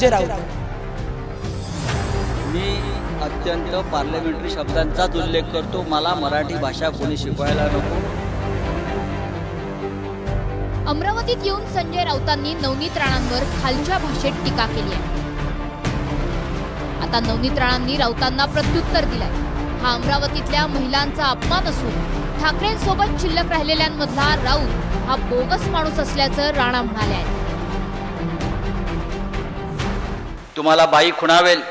संजय राऊत. मी अत्यंत पार्लमेंटरी शब्दांचाच उल्लेख करतो. मला मराठी भाषा कोणी शिकवायला नको. अमरावतीत येऊन संजय राऊतांनी नवनीत राणांवर खालच्या भाषेत टीका केली आहे. आता नवनीत राणांनी राऊतांना प्रत्युत्तर दिलंय. हा अमरावतीतल्या महिलांचा अपमान असून ठाकरेंसोबत शिल्लक राहिलेल्यांमधला राऊत हा बोगस माणूस असल्याचं राणा म्हणाले आहेत. तुम्हाला बाई खुणावेल,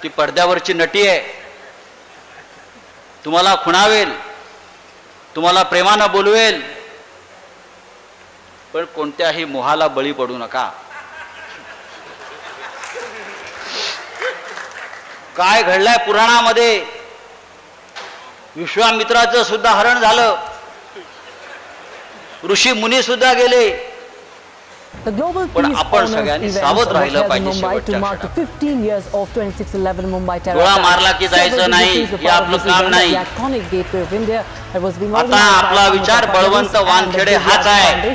ती पडद्यावरची नटी आहे. तुम्हाला खुणावेल, तुम्हाला प्रेमानं बोलवेल, पण कोणत्याही मोहाला बळी पडू नका. काय घडलंय पुराणामध्ये? विश्वामित्राचं सुद्धा हरण झालं, ऋषी मुनी सुद्धा गेले. पण आपण सगळ्यांनी सावध राहिलं पाहिजे. डोळा मारला की जायचं नाही, हे आपलं काम नाही. आता आपला विचार बळवंत वानखेडे हाच आहे.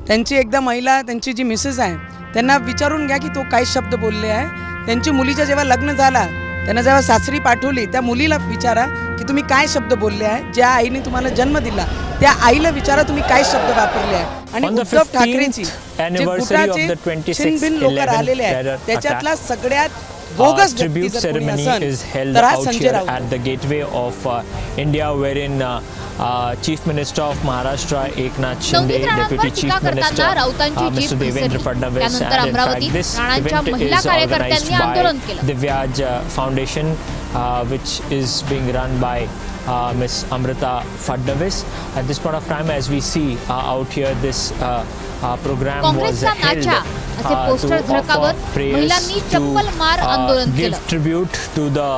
त्यांची एकदा महिला, त्यांची जी मिसेस आहे, त्यांना विचारून घ्या की तो काय शब्द बोलले आहे. त्यांची मुलीचं जेव्हा लग्न झाला, त्यांना जेव्हा सासरी पाठवली, त्या मुलीला विचारा की तुम्ही काय शब्द बोलले आहे. ज्या आईने तुम्हाला जन्म दिला त्या आईला विचारा तुम्ही काय शब्द वापरले आहे. आणि उद्धव ठाकरेंची जे गुटाचे छिनबिन लोक राहिलेले आहेत, त्याच्यातला सगळ्यात bogus tribute ceremony is held out here at the gateway of India, wherein Chief Minister of Maharashtra Eknath Shinde, Deputy Chief Minister Mr. Devendra Fadnavis, and in fact this event is organized by Divyaj Foundation, which is being run by Ms. Amrita Fadnavis. At this point of time, as we see out here, this program was held to offer praise, to give tribute to the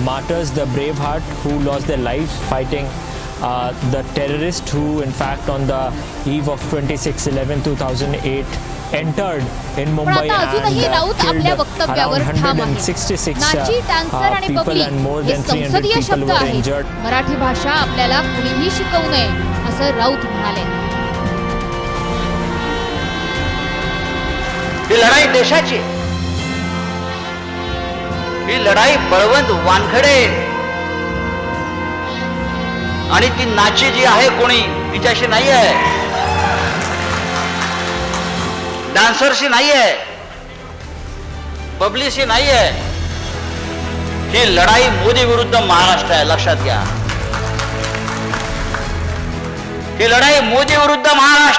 martyrs, the brave heart who lost their lives fighting the terrorists who in fact on the eve of 26/11/2008 entered in Mumbai and killed around 166 people and more than 300 people were injured. Marathi भाषा आपल्याला कुणीही शिकवू नये असं राऊत म्हणाले. ही लढाई देशाची, ही लढाई बळवंत वानखेडे आणि ती नाची जी आहे कोणी तिच्याशी नाही आहे, डान्सरशी नाही आहे, पब्लिकशी नाही आहे. ही लढाई मोदी विरुद्ध महाराष्ट्र आहे, लक्षात घ्या. ही लढाई मोदी विरुद्ध महाराष्ट्र